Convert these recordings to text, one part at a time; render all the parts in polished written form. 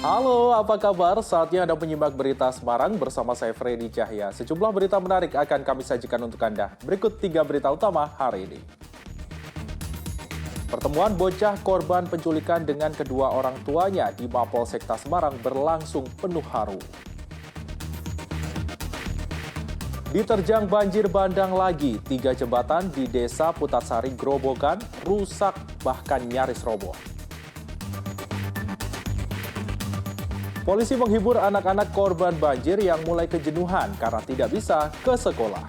Halo, apa kabar? Saatnya Anda menyimak berita Semarang bersama saya Freddy Cahya. Sejumlah berita menarik akan kami sajikan untuk Anda. Berikut 3 berita utama hari ini. Pertemuan bocah korban penculikan dengan kedua orang tuanya di Mapolsekta Semarang berlangsung penuh haru. Diterjang banjir bandang lagi, 3 jembatan di Desa Putatsari Grobogan rusak bahkan nyaris roboh. Polisi menghibur anak-anak korban banjir yang mulai kejenuhan karena tidak bisa ke sekolah.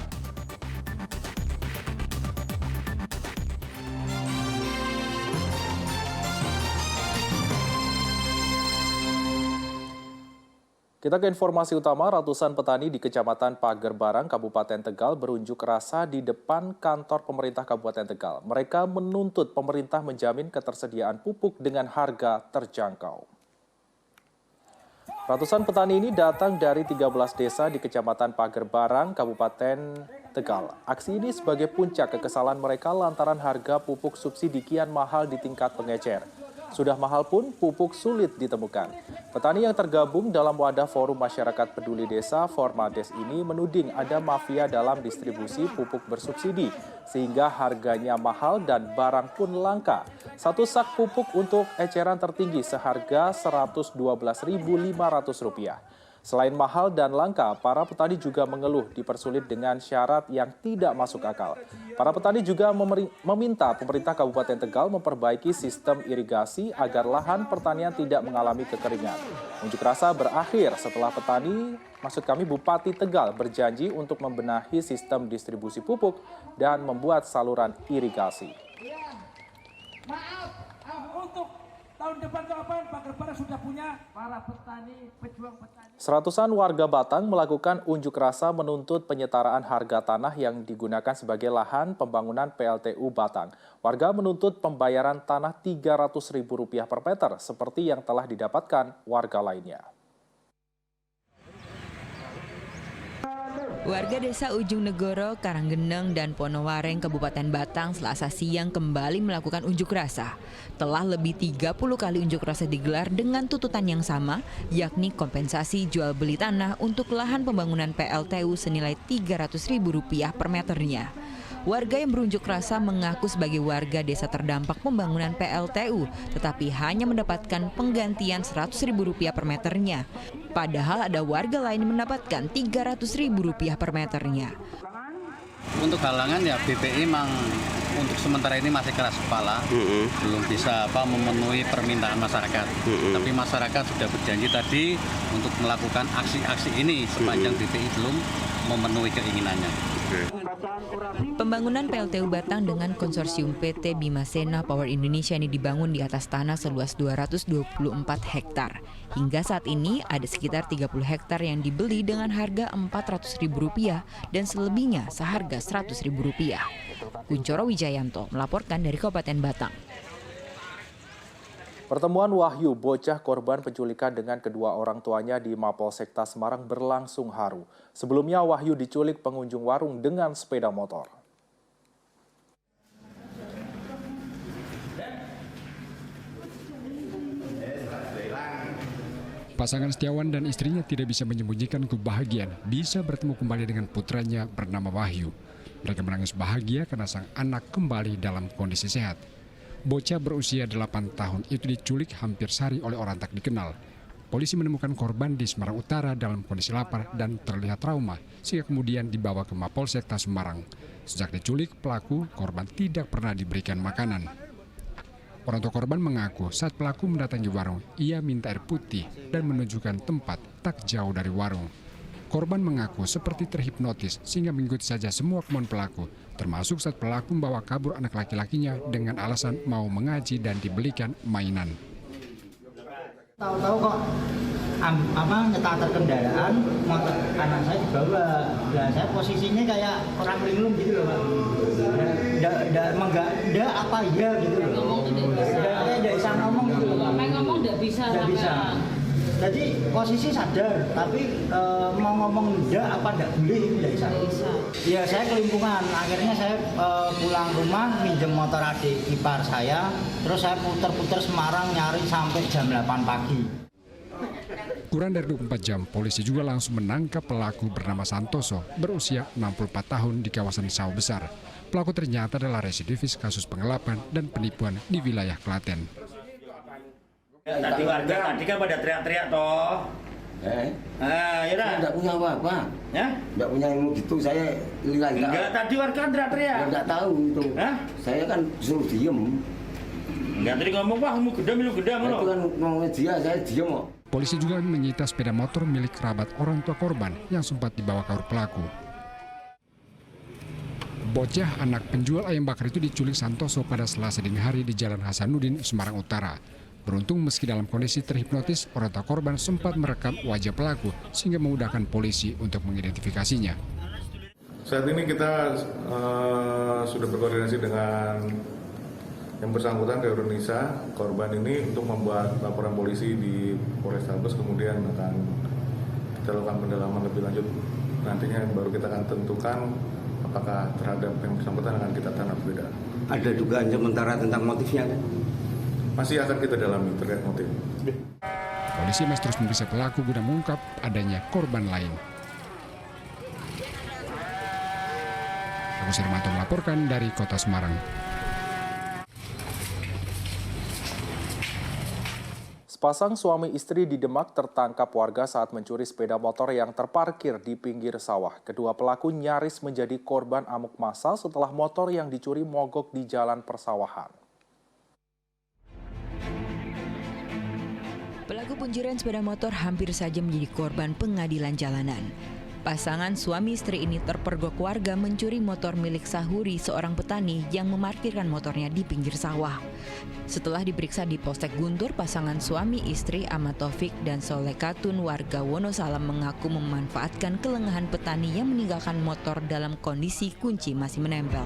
Kita ke informasi utama, ratusan petani di Kecamatan Pagerbarang, Kabupaten Tegal berunjuk rasa di depan kantor pemerintah Kabupaten Tegal. Mereka menuntut pemerintah menjamin ketersediaan pupuk dengan harga terjangkau. Ratusan petani ini datang dari 13 desa di Kecamatan Pagerbarang, Kabupaten Tegal. Aksi ini sebagai puncak kekesalan mereka lantaran harga pupuk subsidi kian mahal di tingkat pengecer. Sudah mahal pun pupuk sulit ditemukan. Petani yang tergabung dalam wadah Forum Masyarakat Peduli Desa Formades ini menuding ada mafia dalam distribusi pupuk bersubsidi sehingga harganya mahal dan barang pun langka. Satu sak pupuk untuk eceran tertinggi seharga Rp112.500. Selain mahal dan langka, para petani juga mengeluh dipersulit dengan syarat yang tidak masuk akal. Para petani juga meminta pemerintah Kabupaten Tegal memperbaiki sistem irigasi agar lahan pertanian tidak mengalami kekeringan. Unjuk rasa berakhir setelah Bupati Tegal berjanji untuk membenahi sistem distribusi pupuk dan membuat saluran irigasi. Untuk tahun depan Pagerbarang sudah punya para petani, pejuang petani. Seratusan warga Batang melakukan unjuk rasa menuntut penyetaraan harga tanah yang digunakan sebagai lahan pembangunan PLTU Batang. Warga menuntut pembayaran tanah Rp300.000 per meter seperti yang telah didapatkan warga lainnya. Warga desa Ujung Negoro, Karanggeneng, dan Ponowareng, Kabupaten Batang Selasa siang kembali melakukan unjuk rasa. Telah lebih 30 kali unjuk rasa digelar dengan tuntutan yang sama, yakni kompensasi jual beli tanah untuk lahan pembangunan PLTU senilai Rp300.000 per meternya. Warga yang berunjuk rasa mengaku sebagai warga desa terdampak pembangunan PLTU, tetapi hanya mendapatkan penggantian Rp100.000 per meternya. Padahal ada warga lain yang mendapatkan Rp300.000 per meternya. Untuk halangan ya BPI memang untuk sementara ini masih keras kepala, belum bisa memenuhi permintaan masyarakat. Tapi masyarakat sudah berjanji tadi untuk melakukan aksi-aksi ini sepanjang BPI belum memenuhi keinginannya. Pembangunan PLTU Batang dengan konsorsium PT Bimasena Power Indonesia ini dibangun di atas tanah seluas 224 hektar. Hingga saat ini ada sekitar 30 hektar yang dibeli dengan harga Rp400.000 dan selebihnya seharga Rp100.000. Kuncoro Wijayanto melaporkan dari Kabupaten Batang. Pertemuan Wahyu, bocah korban penculikan dengan kedua orang tuanya di Mapolsekta Semarang berlangsung haru. Sebelumnya Wahyu diculik pengunjung warung dengan sepeda motor. Pasangan Setiawan dan istrinya tidak bisa menyembunyikan kebahagiaan bisa bertemu kembali dengan putranya bernama Wahyu. Mereka menangis bahagia karena sang anak kembali dalam kondisi sehat. Bocah berusia 8 tahun itu diculik hampir sehari oleh orang tak dikenal. Polisi menemukan korban di Semarang Utara dalam kondisi lapar dan terlihat trauma, sehingga kemudian dibawa ke Mapolsekta Semarang. Sejak diculik, pelaku korban tidak pernah diberikan makanan. Orang tua korban mengaku saat pelaku mendatangi warung, ia minta air putih dan menunjukkan tempat tak jauh dari warung. Korban mengaku seperti terhipnotis sehingga mengikuti saja semua kemauan pelaku, termasuk saat pelaku membawa kabur anak laki-lakinya dengan alasan mau mengaji dan dibelikan mainan. Tahu-tahu kok nyetar kendaraan, motor kanan saya dibawa. Nah, saya posisinya kayak orang linglung gitu loh, Pak. Enggak apa ya gitu loh. Enggak bisa ngomong gitu loh. Ngomong enggak bisa. Jadi posisi sadar, tapi mau ngomong enggak apa enggak boleh itu enggak bisa. Ya saya kelimpungan, akhirnya saya pulang rumah minjem motor adik ipar saya, terus saya puter-puter Semarang nyari sampai jam 8 pagi. Kurang dari 24 jam, polisi juga langsung menangkap pelaku bernama Santoso, berusia 64 tahun di kawasan Sawah Besar. Pelaku ternyata adalah residivis kasus penggelapan dan penipuan di wilayah Klaten. Tadi warga tadi kan pada teriak-teriak toh. Ya Saya enggak punya apa-apa. Ya? Enggak punya ilmu gitu, saya lihat. Enggak, tadi warga kan teriak-teriak. Enggak tahu itu. Hah? Saya kan suruh diem. Enggak, tadi ngomong, wah lu gedam. Itu kan ngomongnya dia, saya diem kok. Polisi juga menyita sepeda motor milik kerabat orang tua korban yang sempat dibawa kabur pelaku. Bocah anak penjual ayam bakar itu diculik Santoso pada Selasa dini hari di Jalan Hasanuddin, Semarang Utara. Beruntung meski dalam kondisi terhipnotis, orang tua korban sempat merekam wajah pelaku sehingga memudahkan polisi untuk mengidentifikasinya. Saat ini kita sudah berkoordinasi dengan yang bersangkutan dari Nisa, korban ini untuk membuat laporan polisi di Polrestabes, kemudian akan kita lakukan pendalaman lebih lanjut. Nantinya baru kita akan tentukan apakah terhadap yang bersangkutan akan kita tanda berbeda. Ada dugaan sementara tentang motifnya kan? Masih akan kita dalami terkait motif. Polisi masih terus memeriksa pelaku guna mengungkap adanya korban lain. Agus Hermanto melaporkan dari Kota Semarang. Sepasang suami istri di Demak tertangkap warga saat mencuri sepeda motor yang terparkir di pinggir sawah. Kedua pelaku nyaris menjadi korban amuk massal setelah motor yang dicuri mogok di jalan persawahan. Pelaku pencurian sepeda motor hampir saja menjadi korban pengadilan jalanan. Pasangan suami istri ini terpergok warga mencuri motor milik Sahuri, seorang petani yang memarkirkan motornya di pinggir sawah. Setelah diperiksa di Polsek Guntur, pasangan suami istri Ahmad Taufik dan Soleh Katun warga Wonosalam mengaku memanfaatkan kelengahan petani yang meninggalkan motor dalam kondisi kunci masih menempel.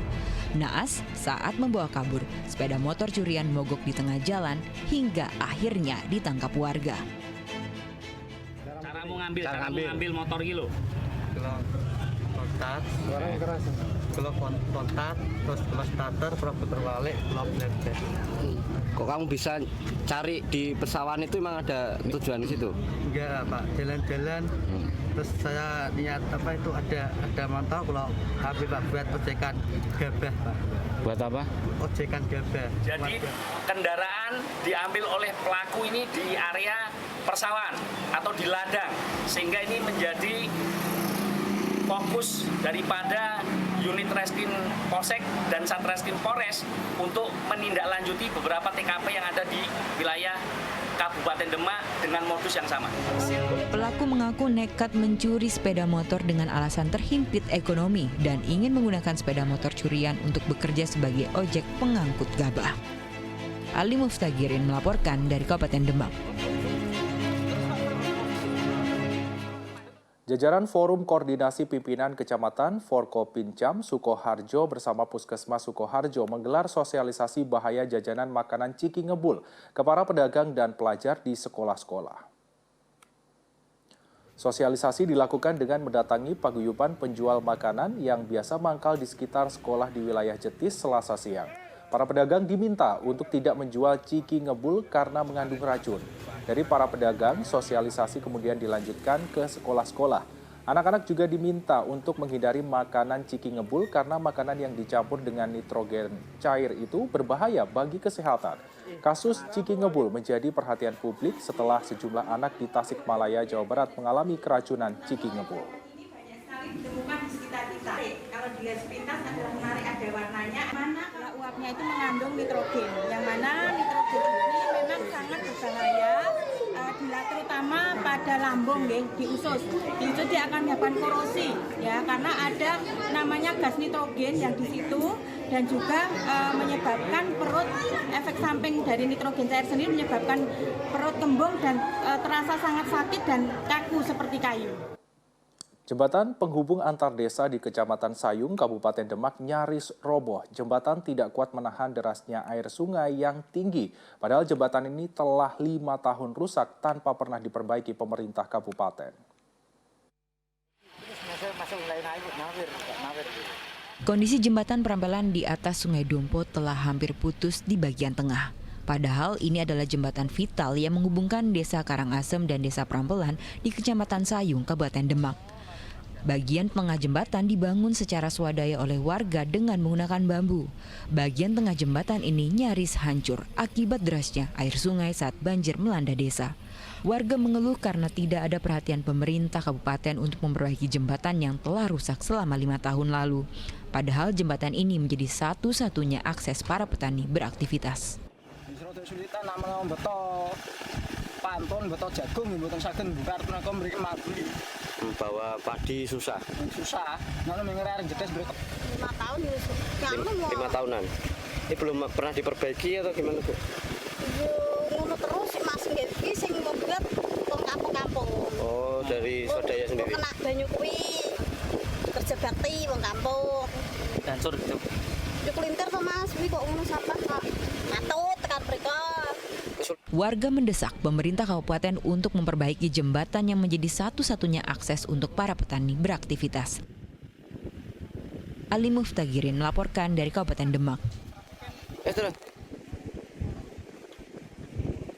Naas, saat membawa kabur, sepeda motor curian mogok di tengah jalan hingga akhirnya ditangkap warga. Cara mengambil motor gitu. Kontak, kontak, terus starter, putar balik, flashback. Kok kamu bisa cari di persawahan itu emang ada tujuan di situ? Enggak Pak, jalan-jalan. Terus saya niat itu ada motor kalau habis Pak buat ojekan gabah Pak. Buat apa? Ojekan gabah. Jadi kendaraan diambil oleh pelaku ini di area persawahan atau di ladang, sehingga ini menjadi fokus daripada unit Reskrim Polsek dan Satreskrim Polres untuk menindaklanjuti beberapa TKP yang ada di wilayah Kabupaten Demak dengan modus yang sama. Pelaku mengaku nekat mencuri sepeda motor dengan alasan terhimpit ekonomi dan ingin menggunakan sepeda motor curian untuk bekerja sebagai ojek pengangkut gabah. Ali Muftagirin melaporkan dari Kabupaten Demak. Jajaran Forum Koordinasi Pimpinan Kecamatan Forkopincam Sukoharjo bersama Puskesmas Sukoharjo menggelar sosialisasi bahaya jajanan makanan Ciki Ngebul ke para pedagang dan pelajar di sekolah-sekolah. Sosialisasi dilakukan dengan mendatangi paguyuban penjual makanan yang biasa mangkal di sekitar sekolah di wilayah Jetis Selasa siang. Para pedagang diminta untuk tidak menjual Ciki Ngebul karena mengandung racun. Dari para pedagang, sosialisasi kemudian dilanjutkan ke sekolah-sekolah. Anak-anak juga diminta untuk menghindari makanan Ciki Ngebul karena makanan yang dicampur dengan nitrogen cair itu berbahaya bagi kesehatan. Kasus Ciki Ngebul menjadi perhatian publik setelah sejumlah anak di Tasikmalaya, Jawa Barat mengalami keracunan Ciki Ngebul. Ditemukan di sekitar kita. Kalau dilihat sepintas adalah menarik, ada warnanya. Mana uapnya itu mengandung nitrogen, yang mana nitrogen ini memang sangat berbahaya, terutama pada lambung, di usus. Di usus dia akan menyebabkan korosi, ya, karena ada namanya gas nitrogen yang di situ dan juga menyebabkan perut. Efek samping dari nitrogen cair sendiri menyebabkan perut kembung dan terasa sangat sakit dan kaku seperti kayu. Jembatan penghubung antar desa di Kecamatan Sayung, Kabupaten Demak nyaris roboh. Jembatan tidak kuat menahan derasnya air sungai yang tinggi. Padahal jembatan ini telah 5 tahun rusak tanpa pernah diperbaiki pemerintah kabupaten. Kondisi jembatan Prambanan di atas Sungai Dompo telah hampir putus di bagian tengah. Padahal ini adalah jembatan vital yang menghubungkan Desa Karangasem dan Desa Prampelan di Kecamatan Sayung, Kabupaten Demak. Bagian tengah jembatan dibangun secara swadaya oleh warga dengan menggunakan bambu. Bagian tengah jembatan ini nyaris hancur akibat derasnya air sungai saat banjir melanda desa. Warga mengeluh karena tidak ada perhatian pemerintah kabupaten untuk memperbaiki jembatan yang telah rusak selama 5 tahun lalu. Padahal jembatan ini menjadi satu-satunya akses para petani beraktivitas. Kesulitan namanya beto pantun, beto jagung, beto saken buka tenaga mereka mati. Bawa padi susah. Susah, mana mengerar jedes berapa? 5 tahun ya. 5 tahunan. Ini belum pernah diperbaiki atau gimana Bu? Ngono terus sih masih iki sing membuat wong kampung-kampung. Oh, dari swadaya sendiri. Kena banyu kuwi. Kerja bakti wong kampung. Hancur gitu. Yo kelintir to Mas, kuwi kok ngono sampah kok. Ngatut tekan mriko. Warga mendesak pemerintah kabupaten untuk memperbaiki jembatan yang menjadi satu-satunya akses untuk para petani beraktivitas. Ali Muftagirin melaporkan dari Kabupaten Demak. Terus.